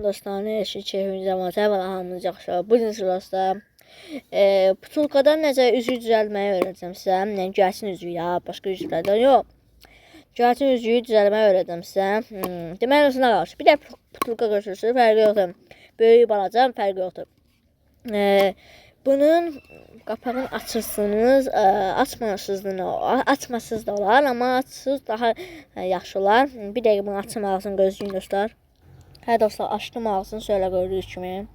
Dostlar, keyfiniz zaman hamınız yaxşı. Bu gün dostlar, butulkadan necə üzüyü düzəltməyi öyrədəcəm sizə. Yəni gəlsin üzüyü ya, başqa üzüklərdən yox. Gəlsin üzüyü düzəltməyi öyrədəcəm sizə. Deməli olsun qarşı. Bir də butulka götürürsünüz, fərqi yoxdur. Böyük, balaca fərqi yoxdur. Bunun qapağını açırsınız, açmasız da olar, amma açsız daha yaxşı olar. Bir dəqiqə bunu açım ağzını gözləyin dostlar. Hə dostlar, açdım ağzını, şöyle gördüyünüz kimi.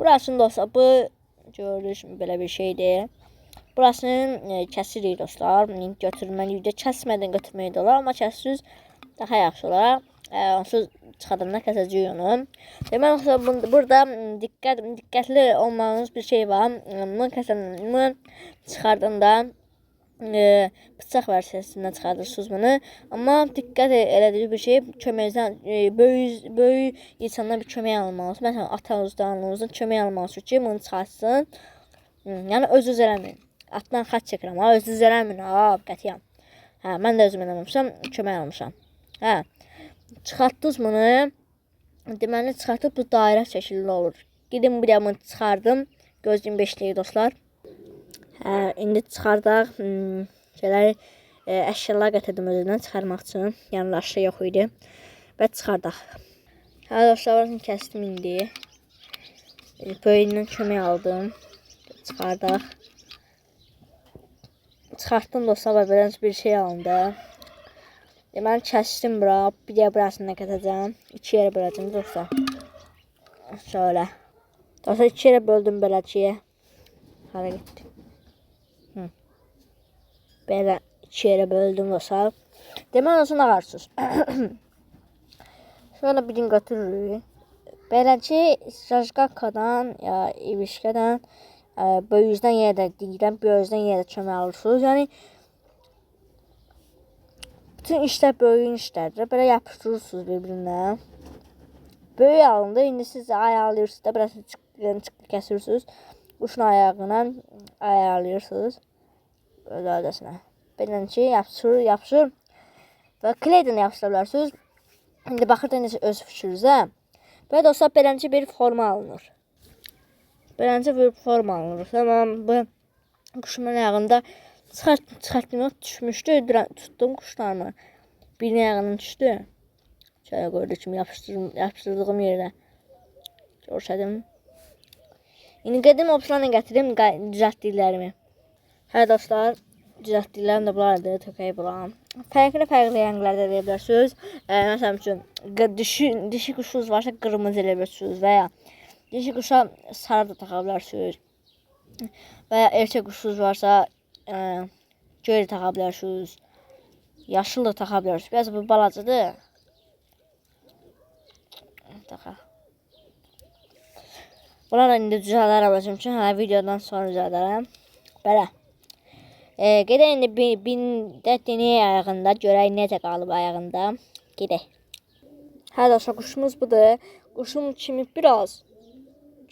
Burasını dostlar, bu gördüyünüz kimi belə bir şeydir. Burasını kəsirik dostlar. Götürməli də kəsmədən götürməyi də olar, amma kəssiz daha yaxşı olar. Onsuz çıxardığında kəsəcəyik onu. Deməli dostlar, burada diqqətli olmağınız bir şey var. Bunu çıxardığında bıçaq versiyasından çıxardırsınız bunu. Amma diqqət elədiyi bir şey, köməkdən böyük insandan bir kömək almalısınız. Məsələn, atanızdan, ananızdan kömək almalısınız ki, bunu çıxartsın. Yəni özünüz eləməyin. Atdan xaç çəkirəm, özünüz eləməyin, qətiyyən. Hə, mən də özüm eləməmişəm, kömək almışam. Hə, çıxartdınız bunu. Deməli, çıxartıb bu dairə şəkilli olur. Gedim bir də bunu çıxardım. Gözləyin 5 dəqiqə dostlar. Hə, indi çıxardaq. Əşyalar gətirdim özündən çıxarmaq üçün. Yəni aşağı yox idi. Və çıxardaq. Hə dostlar, burasını kəsdim indi. Böyüyündən kömək aldım. Çıxardaq. Çıxartdım dostlar və belə bir şey alındı. Deməli kəsdim bura. Bir də burasını kətəcəm. 2 yerə böləcəm dostlar. Şöyle. Dostlar 2 yerə böldüm beləcəyə. Hara getdi. Belə 2 yerə böldüm dostlar. Deməli olsun ağarsız. Şöyle bir gün götürürük. Beləcə Jajqakadan ya İvişkədən böyüzdən yerə də deyirəm, böyüzdən yerə də kömək alırsınız. Yəni bütün işlər böyüyün işlərdir. Belə yapışdırırsınız bir-birinə. Böyük alındı. İndi siz ayarlayırsınız da biraz çıqqı kəsirsiniz. Quşun ayağıyla ayarlayırsınız. Öyle Beləncə yapışır. Və kleydən yapışdıra bilərsiniz. İndi baxırdınız öz fikrinizə. Və dostlar, beləncə bir forma alınır. Beləncə bir forma alınır. Tamam, bu quşumun ayağında çıxartdım, düşmüşdü. Tutdum quşlarımı. Birinin ayağının düşdü. Şöyle gördüyünüz kimi yapışdırdığım yerdə. Görsədim. İndi gedim opsiyonla gətirim düzəltdiklərimi. Hə dostlar, düzəltdiklərim də bunlardır, tökəyi bulan. Fərqli rənglərdə eləyə bilərsiniz. Məsələn üçün, dişi quşunuz varsa qırmızı eləyə bilərsiniz və ya dişi quşa sarı da taxa bilərsiniz. Və ya erkək quşunuz varsa göy də taxa bilərsiniz. Yaşıl da taxa bilərsiniz. Biraz bu balacadır. Taxa. Bunlar indi düzələrəm özüm üçün. Videodan sonra düzələrəm. Belə. Gedək indi bir deney ayağında, görək necə qalıb ayağında. Gedək. Hə dostlar, quşumuz budur. Quşum kimi biraz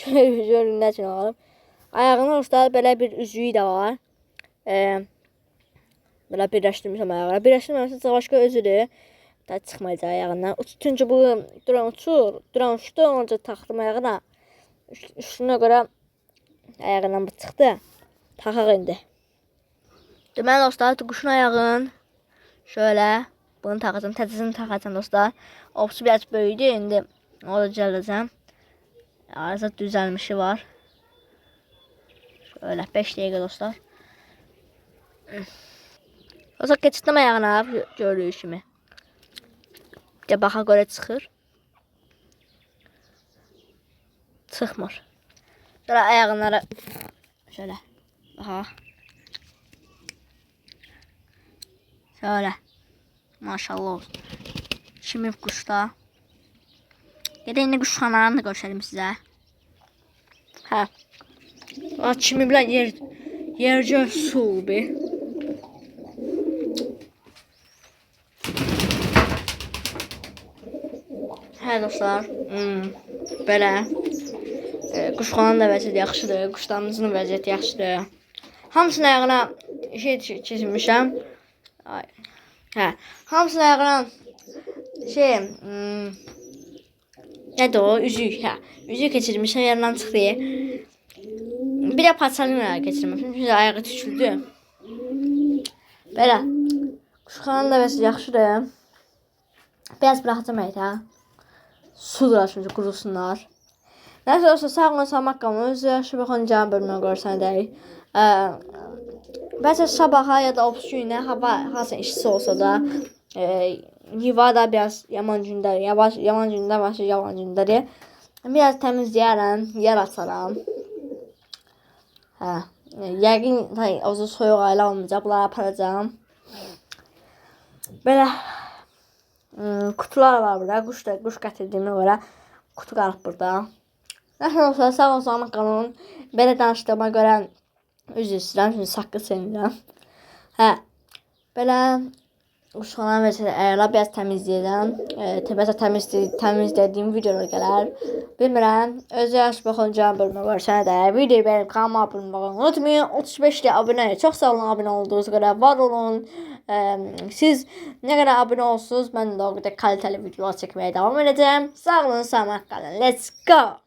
görün necə qalıb. Ayağının uçda belə bir üzüyü də var. Belə birləşdirmişəm ayağına. Birləşdirməmişəm, başqa özüdür. Daha çıxmayacaq ayağından. Çünki bu duran uçdu, onca taxdım ayağına. Üstünə görə ayağından bu çıxdı. Taxaq indi. Deməli dostlar, quşun ayağın şöyle bunu taxacam, təzəsini taxacam dostlar. Opsu biraz böyüdü, indi onu da düzəldəcəm. Arada düzəlmişi var. Şöyle 5 dəqiqə dostlar. Dostlar, keçirdim ayağına, gördüyünüz kimi. Bir də baxa görə çıxır. Çıxmır. Şöyle ayağınları şöyle baxa. Şöyle. Maşallah olsun. Şimdi kuşda. Ya da yine kuş kanalını da gösterelim size. Ha. Şimdi bilen yerce su bir. Hə dostlar. Belə. Quşxananın da vəziyyəti yaxşıdır. Quşlarımızın vəziyyəti yaxşıdır. Hamısının ayağına şey çizmişəm. Hə. Hamısının ayağına Nədir o? Üzük, hə. Üzük keçirmişəm, yerindən çıxdı. Bir də paçalina keçirmişəm, çünki ayağı tüküldü. Belə. Quşxananın da bəs yaxşıdır. Biraz buraxacam hə. Sudur çünki qurusunlar. Nəsə olsa sağ olun, salamat qalın. Özü yaxşı baxın, canım bölümünə görsənədək. Bəlkə sabaha ya da obus günə hava hansın işsi olsa da yuva da biraz yaman gündər, yaman gündə başı yaman gündədir. Biraz təmizləyərəm, yer açaram. Hə, yəqin o soyuq aylar olmayacaq, bunları aparacağam. Belə kutular var burada, quş gətirdiyimə görə kutu qalıb burada. Nəsə olsa, sağ olun, salamat qalın. Belə danışdığıma görə üzr istəyirəm, çünki saqqı sevmirəm. Hə, belə quşxana və biraz təmizləyirəm. Təbəsə təmizlədiyim videolar gələr. Bilmirəm, özü yaxşı baxın, canım bölümünə görsənədək. Videoyu bəyənib kanalıma abunə olmayı unutmayın. 35'li abunəyə çox sağ olun, abunə olduğunuz qədər var olun. Siz nə qədər abunə olsunuz, mən də o qədər kalitəli videolar çəkməyə davam edəcəm. Sağ olun, salamat qalın. Let's go!